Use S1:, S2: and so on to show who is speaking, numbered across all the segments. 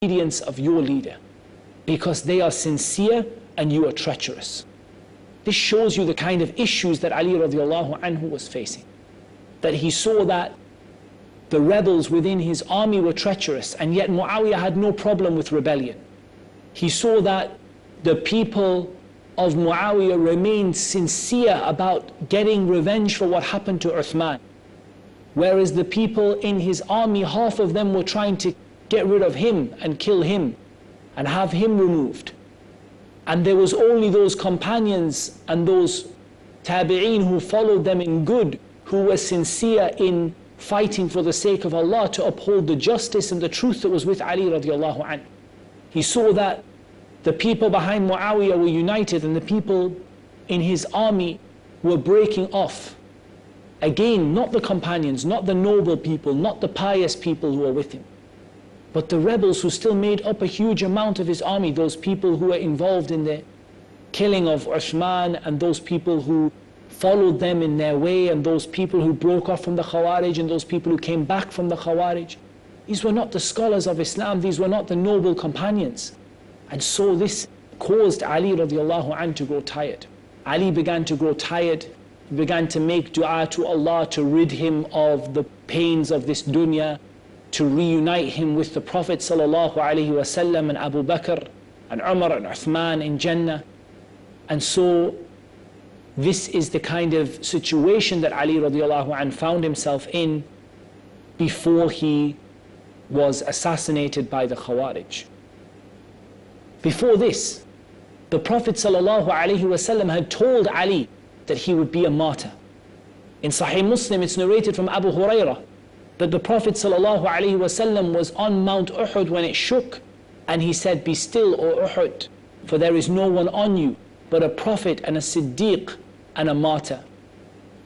S1: obedience of your leader, because they are sincere and you are treacherous. This shows you the kind of issues that Ali radiallahu anhu was facing. That he saw that the rebels within his army were treacherous, and yet Muawiyah had no problem with rebellion. He saw that the people of Muawiyah remained sincere about getting revenge for what happened to Uthman. Whereas the people in his army, half of them were trying to get rid of him and kill him and have him removed. And there was only those companions and those tabi'een who followed them in good, who were sincere in fighting for the sake of Allah to uphold the justice and the truth that was with Ali radiallahu anhu. He saw that the people behind Muawiyah were united and the people in his army were breaking off. Again, not the companions, not the noble people, not the pious people who were with him, but the rebels who still made up a huge amount of his army, those people who were involved in the killing of Uthman, and those people who followed them in their way, and those people who broke off from the Khawarij, and those people who came back from the Khawarij. These were not the scholars of Islam, these were not the noble companions. And so this caused Ali radiallahu anhu to grow tired. Ali began to grow tired, he began to make dua to Allah to rid him of the pains of this dunya, to reunite him with the Prophet sallallahu alaihi wasallam and Abu Bakr and Umar and Uthman in Jannah. And so this is the kind of situation that Ali radiallahu anhu found himself in before he was assassinated by the Khawarij. Before this, the Prophet sallallahu alaihi wasallam had told Ali that he would be a martyr. In Sahih Muslim, it's narrated from Abu Hurairah that the Prophet sallallahu alaihi wasallam was on Mount Uhud when it shook, and he said, "Be still, O Uhud, for there is no one on you but a prophet and a Siddiq and a martyr."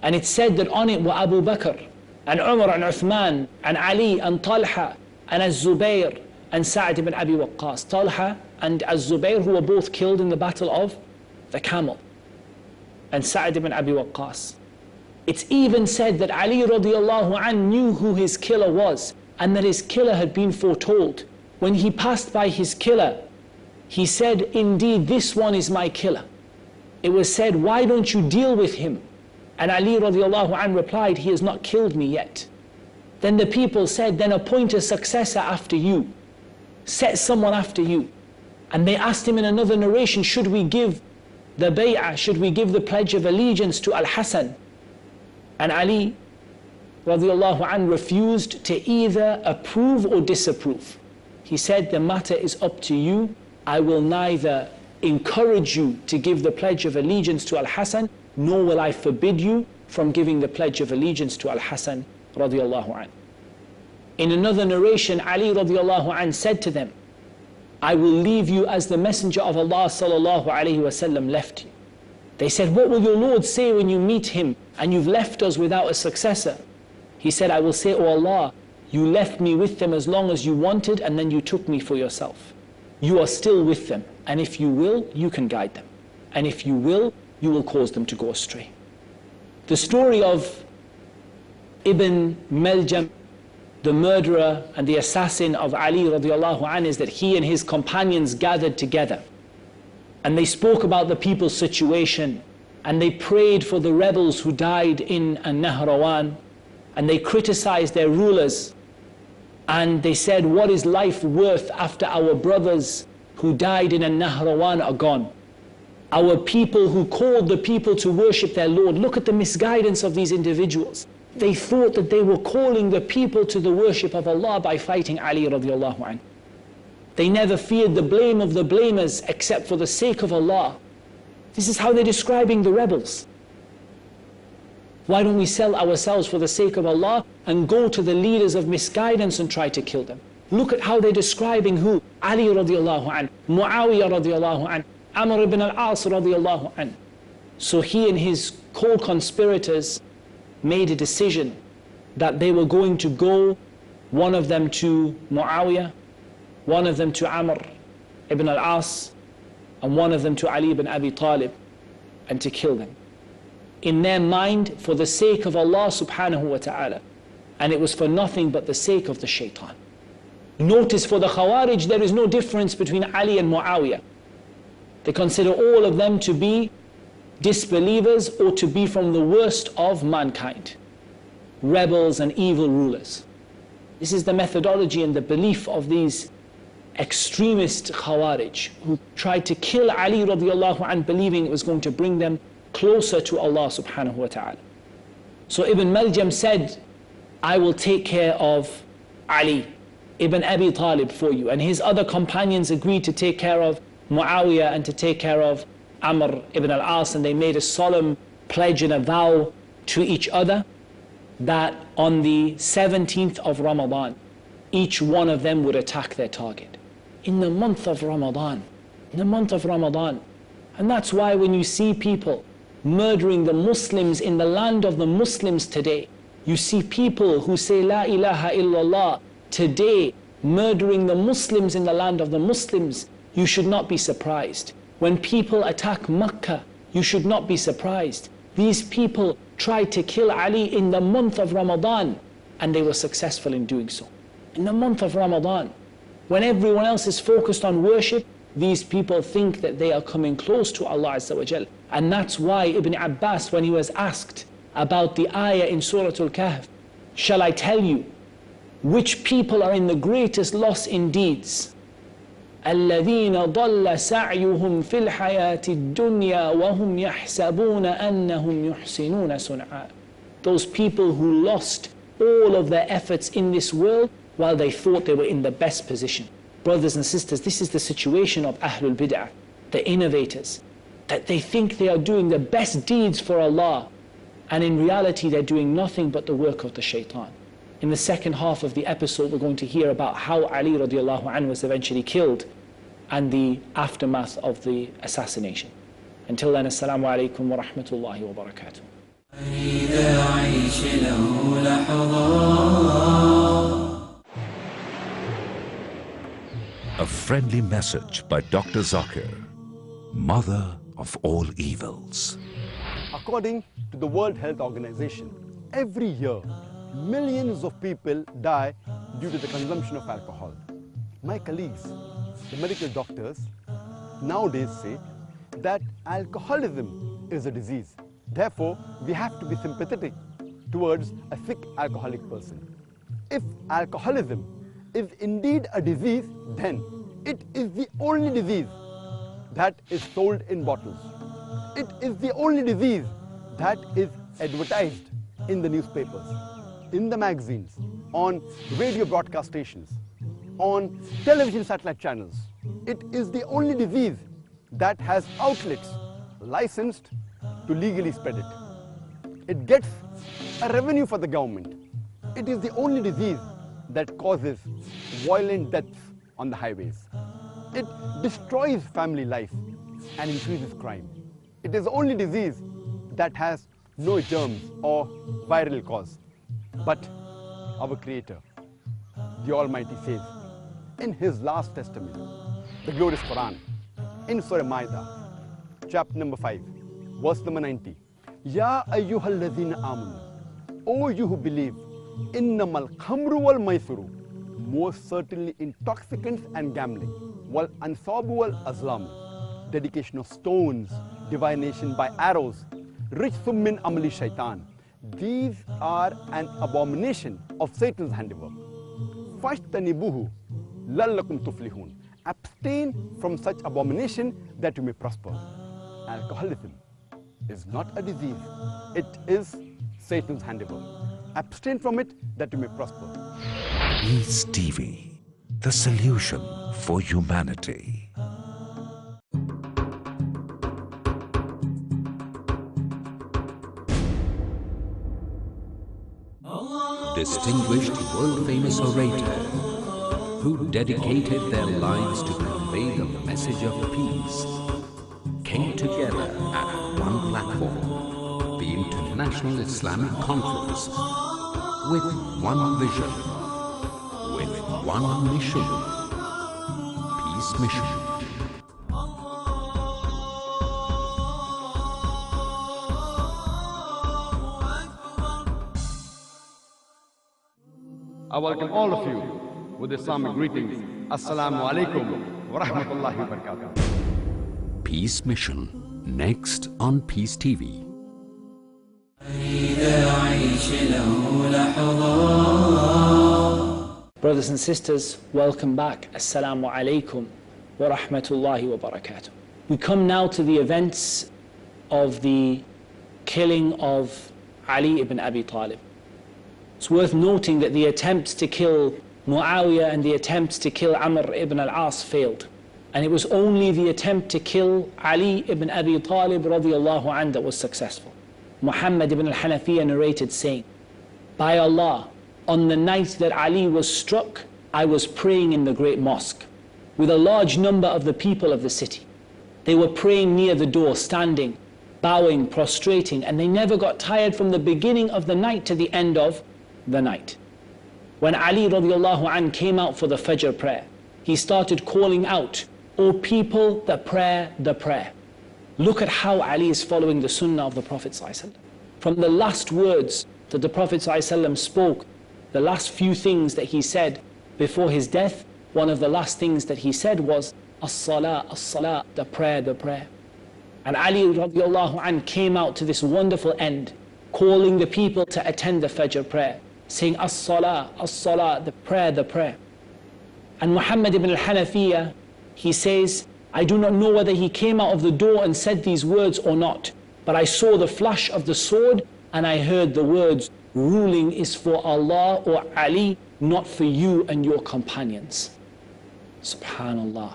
S1: And it said that on it were Abu Bakr and Umar and Uthman and Ali and Talha and Az-Zubayr and Sa'd ibn Abi Waqqas. Talha and Az-Zubayr, who were both killed in the battle of the Camel, and Sa'd ibn Abi Waqqas. It's even said that Ali radiallahu anhu knew who his killer was, and that his killer had been foretold. When he passed by his killer, he said, "Indeed, this one is my killer." It was said, "Why don't you deal with him?" And Ali radiallahu anhu replied, "He has not killed me yet." Then the people said, "Then appoint a successor after you. Set someone after you." And they asked him in another narration, "Should we give the bay'ah, should we give the pledge of allegiance to Al-Hasan?" And Ali radiallahu anhu refused to either approve or disapprove. He said, "The matter is up to you. I will neither encourage you to give the pledge of allegiance to Al-Hasan, nor will I forbid you from giving the pledge of allegiance to Al-Hasan radiallahu anhu." In another narration, Ali radiallahu anhu said to them, "I will leave you as the Messenger of Allah sallallahu alaihi wasallam left you." They said, "What will your Lord say when you meet him and you've left us without a successor?" He said, "I will say, O Allah, you left me with them as long as you wanted, and then you took me for yourself. You are still with them, and if you will, you can guide them. And if you will cause them to go astray." The story of Ibn Maljam, the murderer and the assassin of Ali radiallahu anhu, is that he and his companions gathered together and they spoke about the people's situation, and they prayed for the rebels who died in An-Nahrawan, and they criticized their rulers, and they said, "What is life worth after our brothers who died in An-Nahrawan are gone? Our people who called the people to worship their Lord." Look at the misguidance of these individuals. They thought that they were calling the people to the worship of Allah by fighting Ali radiallahu anhu. They never feared the blame of the blamers except for the sake of Allah. This is how they're describing the rebels. Why don't we sell ourselves for the sake of Allah and go to the leaders of misguidance and try to kill them? Look at how they're describing who? Ali radiallahu anhu, Muawiyah radiallahu anhu, Amr ibn al-As radiallahu anhu. So he and his co-conspirators made a decision that they were going to go, one of them to Muawiyah, one of them to Amr ibn al-As, and one of them to Ali ibn Abi Talib, and to kill them. In their mind, for the sake of Allah subhanahu wa ta'ala. And it was for nothing but the sake of the shaitan. Notice for the Khawarij, there is no difference between Ali and Muawiyah. They consider all of them to be disbelievers or to be from the worst of mankind, rebels and evil rulers. This is the methodology and the belief of these extremist Khawarij who tried to kill Ali radiallahu anh, believing it was going to bring them closer to Allah subhanahu wa ta'ala. So Ibn Maljam said, I will take care of Ali ibn Abi Talib for you. And his other companions agreed to take care of Muawiyah and to take care of Amr ibn al-As, and they made a solemn pledge and a vow to each other that on the 17th of Ramadan, each one of them would attack their target. In the month of Ramadan, in the month of Ramadan. And that's why when you see people murdering the Muslims in the land of the Muslims today, you see people who say La ilaha illallah today murdering the Muslims in the land of the Muslims, you should not be surprised. When people attack Makkah, you should not be surprised. These people tried to kill Ali in the month of Ramadan, and they were successful in doing so. In the month of Ramadan, when everyone else is focused on worship, these people think that they are coming close to Allah Azza wa Jal. And that's why Ibn Abbas, when he was asked about the ayah in Surah Al-Kahf, shall I tell you which people are in the greatest loss in deeds? الذين ضل سعيهم في الحياة الدنيا وهم يحسبون أنهم يحسنون صنعا. Those people who lost all of their efforts in this world while they thought they were in the best position. Brothers and sisters, this is the situation of Ahlul Bid'ah, the innovators, that they think they are doing the best deeds for Allah, and in reality they're doing nothing but the work of the shaitan. In the second half of the episode, we're going to hear about how Ali radiallahu anhu was eventually killed and the aftermath of the assassination. Until then, assalamu alaikum wa rahmatullahi wa barakatuh.
S2: A friendly message by Dr. Zakir, mother of all evils.
S3: According to the World Health Organization, every year, millions of people die due to the consumption of alcohol. My colleagues, the medical doctors, nowadays say that alcoholism is a disease. Therefore, we have to be sympathetic towards a sick alcoholic person. If alcoholism is indeed a disease, then it is the only disease that is sold in bottles. It is the only disease that is advertised in the newspapers, in the magazines, on radio broadcast stations, on television satellite channels. It is the only disease that has outlets licensed to legally spread it. It gets a revenue for the government. It is the only disease that causes violent deaths on the highways. It destroys family life and increases crime. It is the only disease that has no germs or viral cause. But our Creator, the Almighty, says in His last testament, the glorious Quran, in Surah Ma'idah, chapter number 5, verse number 90, Ya ayyuhal ladhina amanu, O you who believe, innamal khamru wal maisiru, most certainly intoxicants and gambling, wal ansabu wal azlam, dedication of stones, divination by arrows, rijthum min amali shaitan. These are an abomination of Satan's handiwork. Fashtanibuhu lallakum tuflihun. Abstain from such abomination that you may prosper. Alcoholism is not a disease. It is Satan's handiwork. Abstain from it that you may prosper.
S2: Peace TV, the solution for humanity.
S4: Distinguished world-famous orator who dedicated their lives to convey the message of peace came together at one platform, the International Islamic Conference, with one vision, with one mission, Peace Mission.
S3: I welcome all of you with Islamic greetings. Assalamu alaikum wa rahmatullahi wa barakatuh.
S4: Peace Mission, next on Peace TV.
S1: Brothers and sisters, welcome back. Assalamu alaikum wa rahmatullahi wa barakatuh. We come now to the events of the killing of Ali ibn Abi Talib. It's worth noting that the attempts to kill Muawiyah and the attempts to kill Amr ibn al-As failed. And it was only the attempt to kill Ali ibn Abi Talib radiallahu anhu that was successful. Muhammed ibn al-Hanafiya narrated saying, "By Allah, on the night that Ali was struck, I was praying in the great mosque with a large number of the people of the city. They were praying near the door, standing, bowing, prostrating, and they never got tired from the beginning of the night to the end of the night. When Ali radiallahu anh came out for the Fajr prayer, he started calling out, 'O people, the prayer, the prayer.'" Look at how Ali is following the sunnah of the Prophet ﷺ. From the last words that the Prophet ﷺ spoke, the last few things that he said before his death, one of the last things that he said was, "As-salah, as-salah," the prayer, the prayer. And Ali radiallahu anh came out to this wonderful end, calling the people to attend the Fajr prayer, saying, "As-salah, as-salah," the prayer, the prayer. And Muhammad ibn al-Hanafiya, he says, "I do not know whether he came out of the door and said these words or not, but I saw the flash of the sword and I heard the words, 'Ruling is for Allah or Ali, not for you and your companions.'" Subhanallah.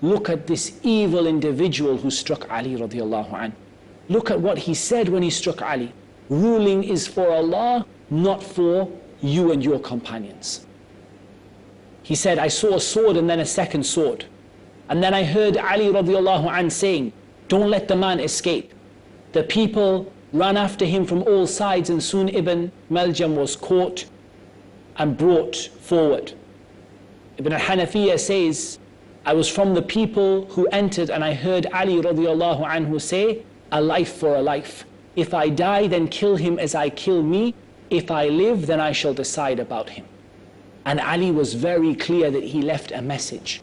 S1: Look at this evil individual who struck Ali radiallahu anh. Look at what he said when he struck Ali. "Ruling is for Allah, not for you and your companions." He said, "I saw a sword and then a second sword. And then I heard Ali radiallahu anh saying, 'Don't let the man escape.' The people ran after him from all sides, and soon Ibn Maljam was caught and brought forward." Ibn al-Hanafiya says, "I was from the people who entered and I heard Ali radiallahu anhu say, 'A life for a life. If I die, then kill him as I kill me. If I live, then I shall decide about him.'" And Ali was very clear that he left a message,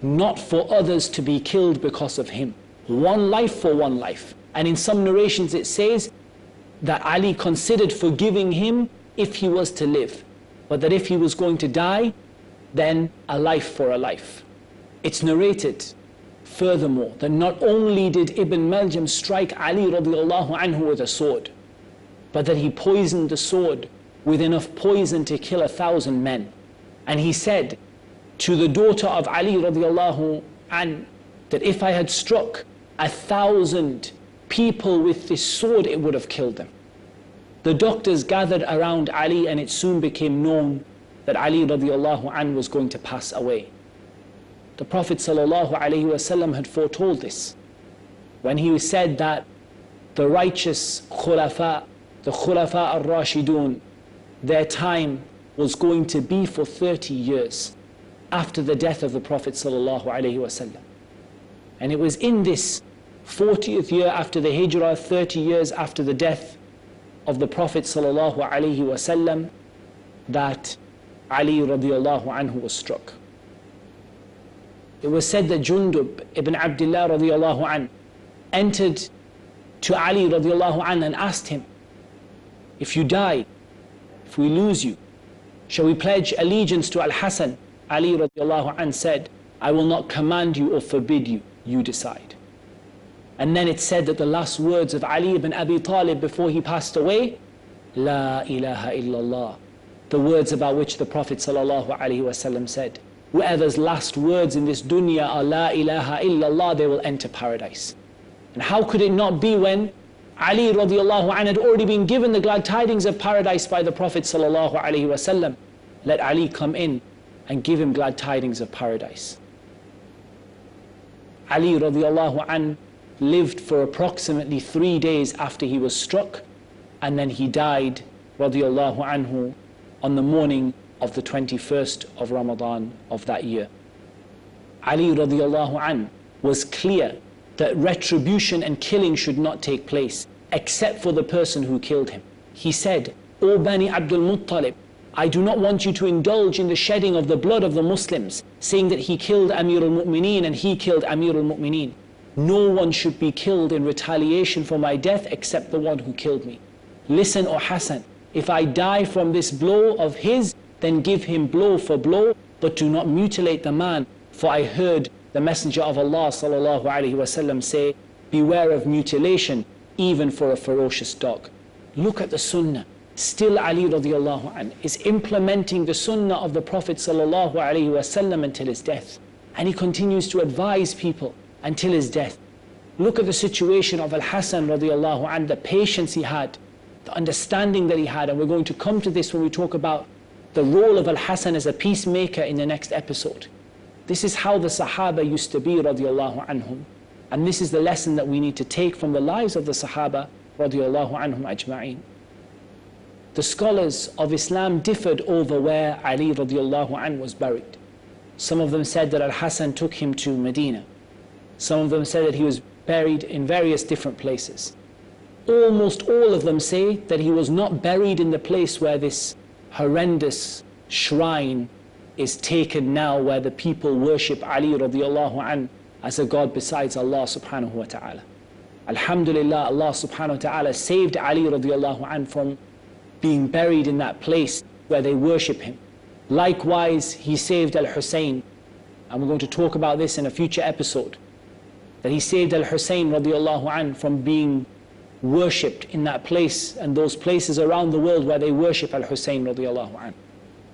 S1: not for others to be killed because of him. One life for one life. And in some narrations it says that Ali considered forgiving him if he was to live, but that if he was going to die, then a life for a life. It's narrated furthermore that not only did Ibn Maljam strike Ali radiallahu anhu with a sword, but that he poisoned the sword with enough poison to kill 1,000 men. And he said to the daughter of Ali radiallahu anh that if I had struck 1,000 people with this sword, it would have killed them. The doctors gathered around Ali, and it soon became known that Ali radiallahu anh was going to pass away. The Prophet ﷺ had foretold this when he said that the righteous khulafa, the khulafa al-Rashidun, their time was going to be for 30 years after the death of the Prophet ﷺ. And it was in this 40th year after the Hijrah, 30 years after the death of the Prophet ﷺ, that Ali radiallahu anhu was struck. It was said that Jundub ibn Abdullah radiallahu anh entered to Ali radiallahu anh and asked him, "If you die, if we lose you, shall we pledge allegiance to Al-Hasan?" Ali radiallahu anh said, "I will not command you or forbid you, you decide." And then it said that the last words of Ali ibn Abi Talib before he passed away, "La ilaha illallah," the words about which the Prophet ﷺ said, whoever's last words in this dunya are La ilaha illallah, they will enter paradise. And how could it not be when Ali radiallahu anh had already been given the glad tidings of paradise by the Prophet ﷺ? Let Ali come in and give him glad tidings of paradise. Ali radiallahu anh lived for approximately 3 days after he was struck, and then he died radiallahu anhu on the morning of the 21st of Ramadan of that year. Ali radiallahu anh was clear that retribution and killing should not take place except for the person who killed him. He said, "O Bani Abdul Muttalib, I do not want you to indulge in the shedding of the blood of the Muslims, saying that he killed Amir al-Mu'mineen and he killed Amir al-Mu'mineen. No one should be killed in retaliation for my death except the one who killed me. Listen, O Hassan, if I die from this blow of his, then give him blow for blow, but do not mutilate the man. For I heard the Messenger of Allah sallallahu alaihi wasallam say, beware of mutilation, even for a ferocious dog. Look at the Sunnah. Still Ali radiallahu anh is implementing the Sunnah of the Prophet sallallahu alaihi wasallam until his death. And he continues to advise people until his death. Look at the situation of Al-Hasan radiallahu anh, the patience he had, the understanding that he had, and we're going to come to this when we talk about the role of Al-Hasan as a peacemaker in the next episode. This is how the Sahaba used to be radiallahu anhum, and this is the lesson that we need to take from the lives of the Sahaba radiallahu anhum ajma'in. The scholars of Islam differed over where Ali radiallahu anh was buried. Some of them said that Al-Hasan took him to Medina. Some of them said that he was buried in various different places. Almost all of them say that he was not buried in the place where this horrendous shrine is taken now, where the people worship Ali radiallahu anh as a god besides Allah subhanahu wa ta'ala. Alhamdulillah, Allah subhanahu wa ta'ala saved Ali radiallahu anh from being buried in that place where they worship him. Likewise, he saved Al-Hussein, and we're going to talk about this in a future episode, that he saved Al-Hussein radiallahu anh from being worshipped in that place and those places around the world where they worship Al-Hussein radiallahu anh.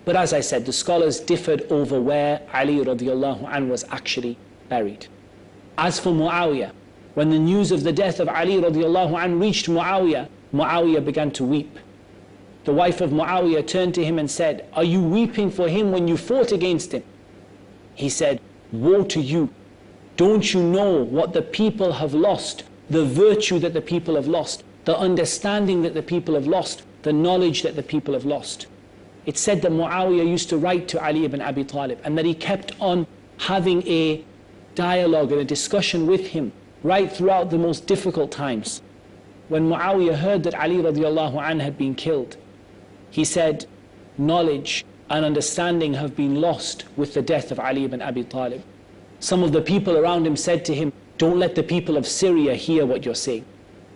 S1: But as I said, the scholars differed over where Ali radiallahu anh was actually buried. As for Muawiyah, when the news of the death of Ali radiallahu anh reached Muawiyah, Muawiyah began to weep. The wife of Muawiyah turned to him and said, "Are you weeping for him when you fought against him?" He said, "Woe to you! Don't you know what the people have lost, the virtue that the people have lost, the understanding that the people have lost, the knowledge that the people have lost?" It's said that Muawiyah used to write to Ali ibn Abi Talib, and that he kept on having a dialogue and a discussion with him right throughout the most difficult times. When Muawiyah heard that Ali radiallahu anh had been killed, he said, knowledge and understanding have been lost with the death of Ali ibn Abi Talib. Some of the people around him said to him, "Don't let the people of Syria hear what you're saying."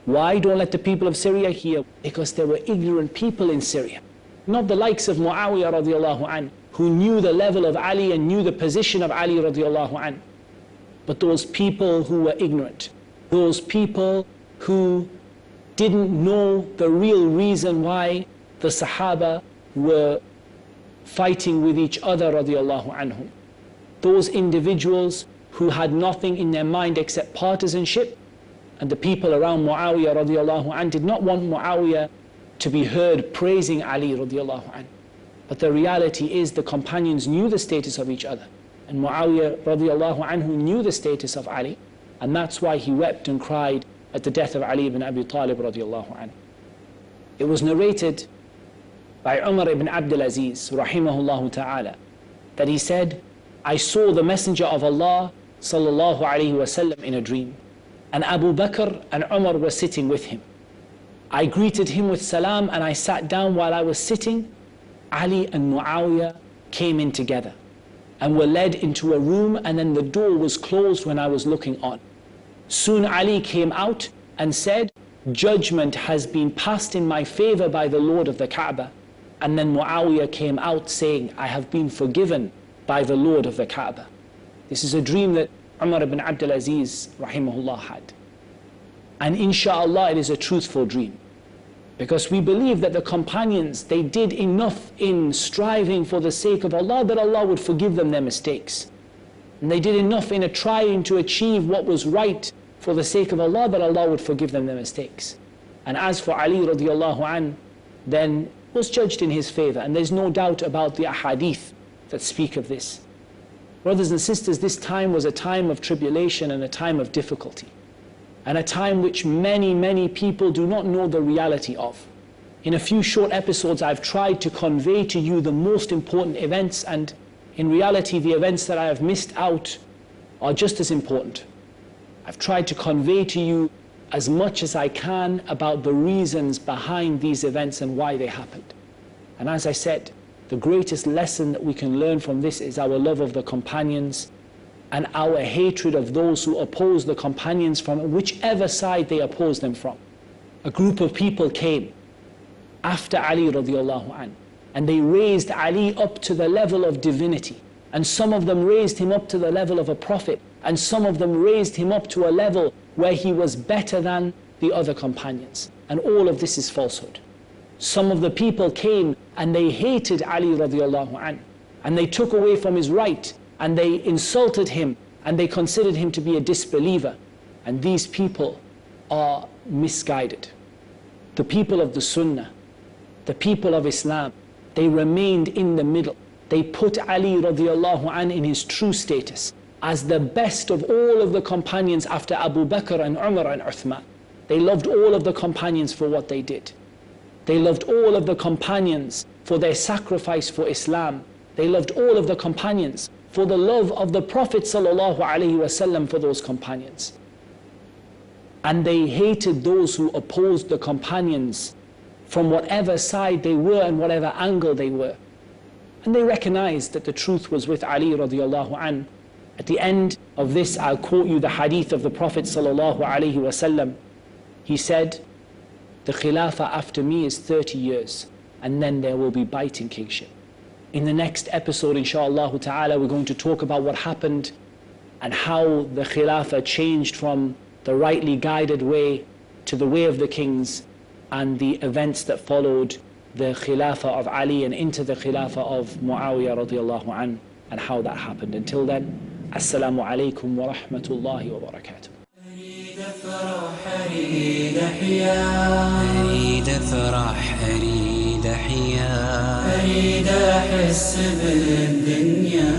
S1: Why don't let the people of Syria hear? Because there were ignorant people in Syria. Not the likes of Muawiyah radiallahu anh, who knew the level of Ali and knew the position of Ali radiallahu anh. But those people who were ignorant, those people who didn't know the real reason why the Sahaba were fighting with each other radiallahu anhum. Those individuals who had nothing in their mind except partisanship, and the people around Muawiyah radiallahu anh did not want Muawiyah to be heard praising Ali radiallahu anh. But the reality is the companions knew the status of each other, and Muawiyah radiallahu anhu knew the status of Ali, and that's why he wept and cried at the death of Ali ibn Abi Talib radiallahu anh. It was narrated by Umar ibn Abdul Aziz rahimahullah ta'ala that he said, "I saw the Messenger of Allah sallallahu alayhi wasallam in a dream, and Abu Bakr and Umar were sitting with him. I greeted him with salam, and I sat down. While I was sitting, Ali and Muawiyah came in together and were led into a room, and then the door was closed when I was looking on. Soon Ali came out and said, 'Judgment has been passed in my favor by the Lord of the Kaaba.' And then Muawiyah came out saying, 'I have been forgiven by the Lord of the Kaaba.'" This is a dream that Umar ibn Abdul Aziz rahimahullah had. And inshallah it is a truthful dream, because we believe that the companions, they did enough in striving for the sake of Allah that Allah would forgive them their mistakes. And they did enough in trying to achieve what was right for the sake of Allah that Allah would forgive them their mistakes. And as for Ali radiallahu anh, then was judged in his favor, and there's no doubt about the ahadith that speak of this. Brothers and sisters, this time was a time of tribulation and a time of difficulty, and a time which many people do not know the reality of. In a few short episodes, I've tried to convey to you the most important events, and in reality, the events that I have missed out are just as important. I've tried to convey to you as much as I can about the reasons behind these events and why they happened. And as I said, the greatest lesson that we can learn from this is our love of the companions and our hatred of those who oppose the companions from whichever side they oppose them from. A group of people came after Ali radiallahu anhu, and they raised Ali up to the level of divinity. And some of them raised him up to the level of a prophet, and some of them raised him up to a level where he was better than the other companions. And all of this is falsehood. Some of the people came and they hated Ali radiallahu anhu, and they took away from his right, and they insulted him, and they considered him to be a disbeliever. And these people are misguided. The people of the Sunnah, the people of Islam, they remained in the middle. They put Ali radiallahu anhu in his true status as the best of all of the companions after Abu Bakr and Umar and Uthman. They loved all of the companions for what they did. They loved all of the companions for their sacrifice for Islam. They loved all of the companions for the love of the Prophet sallallahu alaihi wasallam for those companions. And they hated those who opposed the companions from whatever side they were and whatever angle they were. And they recognized that the truth was with Ali radiallahu anhu. At the end of this, I'll quote you the hadith of the Prophet sallallahu alaihi wasallam. He said, the Khilafah after me is 30 years, and then there will be biting kingship. In the next episode, inshaAllah ta'ala, we're going to talk about what happened and how the Khilafah changed from the rightly guided way to the way of the kings, and the events that followed the Khilafah of Ali and into the Khilafah of Muawiyah radiallahu anhu, and how that happened. Until then, Assalamu alaikum wa rahmatullahi wa barakatuh.
S5: أريد أحيا أريد أفرح أريد أحيا أريد أحس بالدنيا